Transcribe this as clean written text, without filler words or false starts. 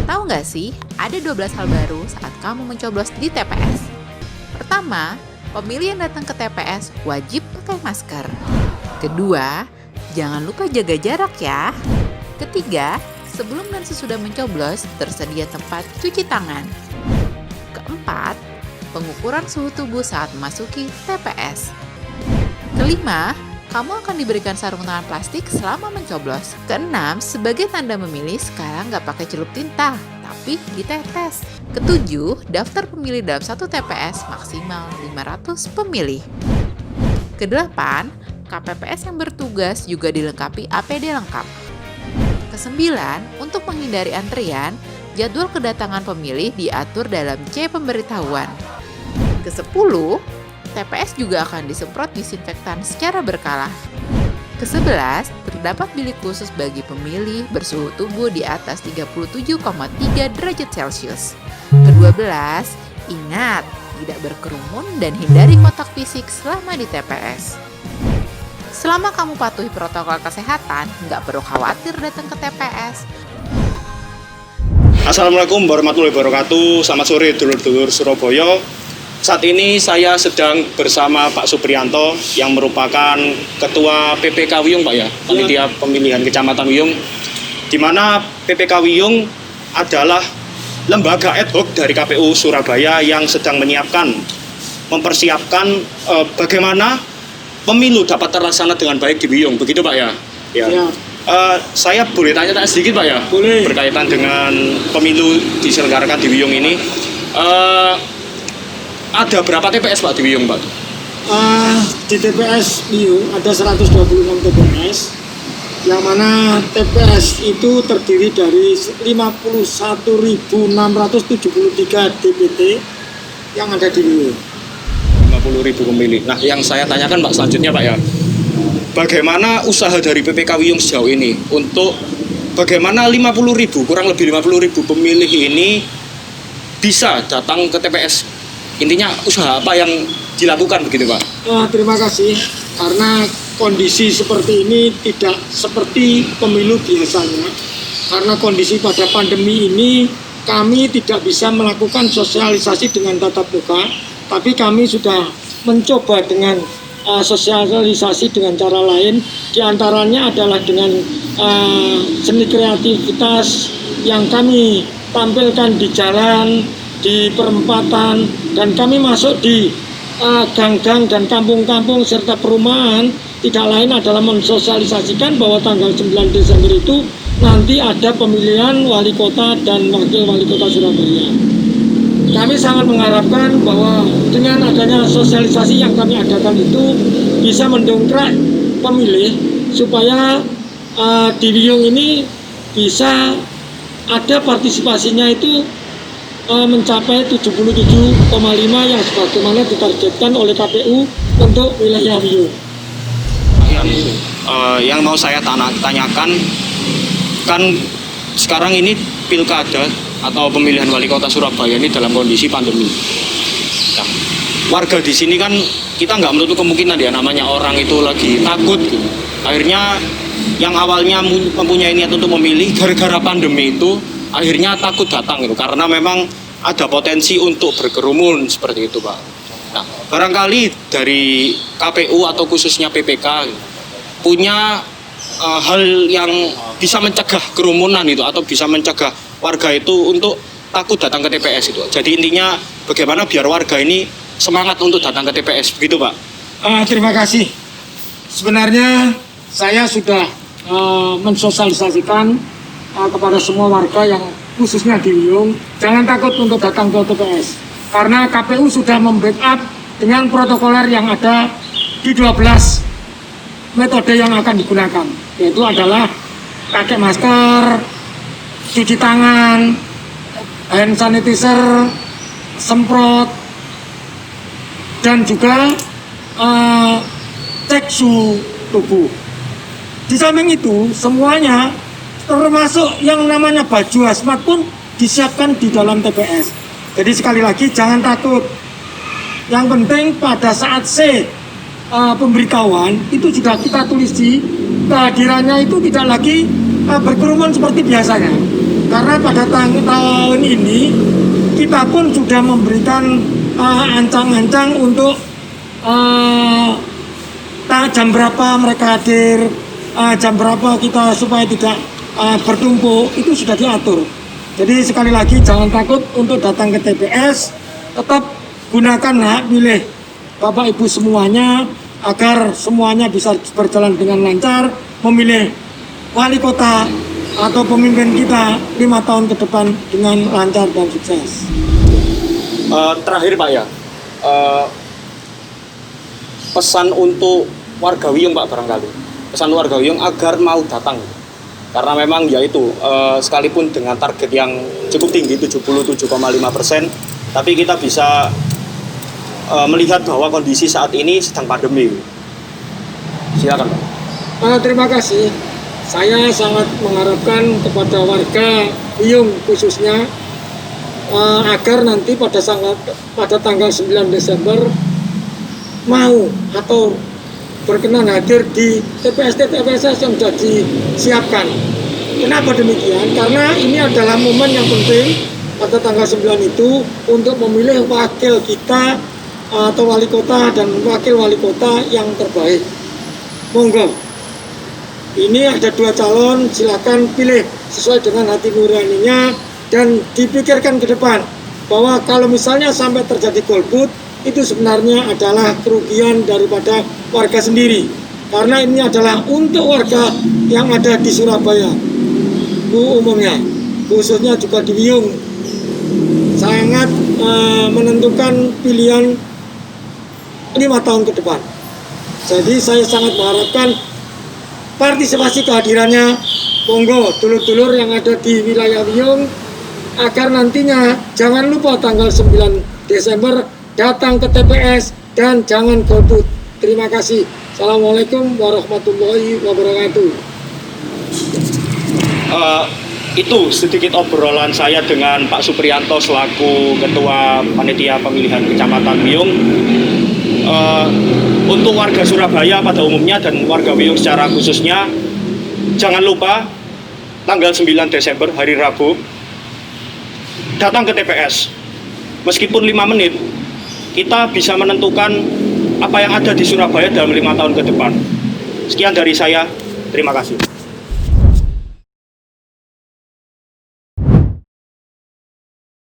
Tahu nggak sih, ada 12 hal baru saat kamu mencoblos di TPS. Pertama, pemilih yang datang ke TPS wajib pakai masker. Kedua, jangan lupa jaga jarak ya. Ketiga, sebelum dan sesudah mencoblos, tersedia tempat cuci tangan. Keempat, pengukuran suhu tubuh saat memasuki TPS. Kelima, kamu akan diberikan sarung tangan plastik selama mencoblos. Keenam, sebagai tanda memilih, sekarang nggak pakai celup tinta, tapi ditetes. Ketujuh, daftar pemilih dalam satu TPS maksimal 500 pemilih. Kedelapan, KPPS yang bertugas juga dilengkapi APD lengkap. Kesembilan, untuk menghindari antrian, jadwal kedatangan pemilih diatur dalam C pemberitahuan. Kesepuluh, TPS juga akan disemprot disinfektan secara berkala. Ke-11, terdapat bilik khusus bagi pemilih bersuhu tubuh di atas 37,3 derajat Celcius. Ke-12, ingat, tidak berkerumun dan hindari kontak fisik selama di TPS. Selama kamu patuhi protokol kesehatan, nggak perlu khawatir datang ke TPS. Assalamualaikum warahmatullahi wabarakatuh. Selamat sore dulur-dulur Surabaya. Saat ini saya sedang bersama Pak Supriyanto yang merupakan Ketua PPK Wiyung, Pak ya, Panitia Pemilihan Kecamatan Wiyung, di mana PPK Wiyung adalah lembaga ad hoc dari KPU Surabaya yang sedang mempersiapkan bagaimana pemilu dapat terlaksana dengan baik di Wiyung, begitu Pak ya? Ya. Saya boleh tanya sedikit Pak ya? Boleh. Berkaitan dengan pemilu diselenggarakan di Wiyung ini. Ada berapa TPS Pak di Wiyung Pak? Di TPS Wiyung ada 126 TPS, yang mana TPS itu terdiri dari 51.673 DPT yang ada di Wiyung. 50.000 pemilih. Nah, yang saya tanyakan Pak selanjutnya Pak ya, bagaimana usaha dari PPK Wiyung sejauh ini untuk bagaimana kurang lebih 50.000 pemilih ini bisa datang ke TPS? Intinya usaha apa yang dilakukan begitu Pak? Terima kasih, karena kondisi seperti ini tidak seperti pemilu biasanya. Karena kondisi pada pandemi ini kami tidak bisa melakukan sosialisasi dengan tatap muka, tapi kami sudah mencoba dengan sosialisasi dengan cara lain. Di antaranya adalah dengan seni kreativitas yang kami tampilkan di jalan, di perempatan, dan kami masuk di gang-gang dan kampung-kampung serta perumahan. Tidak lain adalah mensosialisasikan bahwa tanggal 9 Desember itu nanti ada pemilihan wali kota dan wakil wali kota Surabaya. Kami sangat mengharapkan bahwa dengan adanya sosialisasi yang kami adakan itu bisa mendongkrak pemilih supaya di Wiyung ini bisa ada partisipasinya itu mencapai 77,5 yang sebagaimana ditargetkan oleh KPU untuk wilayah Wiyung. Yang mau saya tanyakan, kan sekarang ini pilkada atau pemilihan wali kota Surabaya ini dalam kondisi pandemi. Nah, warga di sini kan kita nggak menutup kemungkinan ya, namanya orang itu lagi takut gitu. Akhirnya yang awalnya mempunyai niat untuk memilih, gara-gara pandemi itu akhirnya takut datang gitu, karena memang ada potensi untuk berkerumun seperti itu Pak. Nah, barangkali dari KPU atau khususnya PPK punya hal yang bisa mencegah kerumunan itu atau bisa mencegah warga itu untuk takut datang ke TPS itu. Jadi intinya bagaimana biar warga ini semangat untuk datang ke TPS, begitu Pak? Terima kasih. Sebenarnya saya sudah mensosialisasikan kepada semua warga yang khususnya di Wiyung, jangan takut untuk datang ke TPS, karena KPU sudah membackup dengan protokoler yang ada di 12 metode yang akan digunakan, yaitu adalah pakai masker, cuci tangan, hand sanitizer, semprot, dan juga cek suhu tubuh. Di samping itu semuanya termasuk yang namanya baju hazmat pun disiapkan di dalam TPS. Jadi sekali lagi jangan takut. Yang penting pada saat pemberitahuan itu sudah kita tulis di kehadirannya itu tidak lagi berkerumun seperti biasanya. Karena pada tahun ini kita pun sudah memberikan ancang-ancang untuk jam berapa mereka hadir, jam berapa kita supaya tidak bertumpuk, itu sudah diatur. Jadi sekali lagi jangan takut untuk datang ke TPS, tetap gunakan hak pilih Bapak Ibu semuanya agar semuanya bisa berjalan dengan lancar, memilih wali kota atau pemimpin kita 5 tahun ke depan dengan lancar dan sukses. Terakhir Pak ya, pesan untuk warga Wiyung Pak barangkali, pesan warga Wiyung agar mau datang. Karena memang yaitu sekalipun dengan target yang cukup tinggi 77,5%, tapi kita bisa melihat bahwa kondisi saat ini sedang pandemi. Silakan Pak. Terima kasih. Saya sangat mengharapkan kepada warga Wiyung khususnya agar nanti pada tanggal 9 Desember mau atau berkenan hadir di TPS yang sudah disiapkan. Kenapa demikian? Karena ini adalah momen yang penting pada tanggal 9 itu untuk memilih wakil kita atau wali kota dan wakil wali kota yang terbaik. Monggo. Ini ada 2 calon, silakan pilih sesuai dengan hati nuraninya dan dipikirkan ke depan bahwa kalau misalnya sampai terjadi golput, itu sebenarnya adalah kerugian daripada warga sendiri. Karena ini adalah untuk warga yang ada di Surabaya, umumnya, khususnya juga di Wiyung, sangat menentukan pilihan 5 tahun ke depan. Jadi saya sangat mengharapkan partisipasi kehadirannya, monggo dulur-dulur yang ada di wilayah Wiyung, agar nantinya jangan lupa tanggal 9 Desember datang ke TPS dan jangan golput. Terima kasih. Assalamualaikum warahmatullahi wabarakatuh. Itu sedikit obrolan saya dengan Pak Supriyanto selaku Ketua Panitia Pemilihan Kecamatan Wiyung. Untuk warga Surabaya pada umumnya dan warga Wiyung secara khususnya, jangan lupa tanggal 9 Desember hari Rabu datang ke TPS. Meskipun 5 menit, kita bisa menentukan apa yang ada di Surabaya dalam 5 tahun ke depan. Sekian dari saya, terima kasih.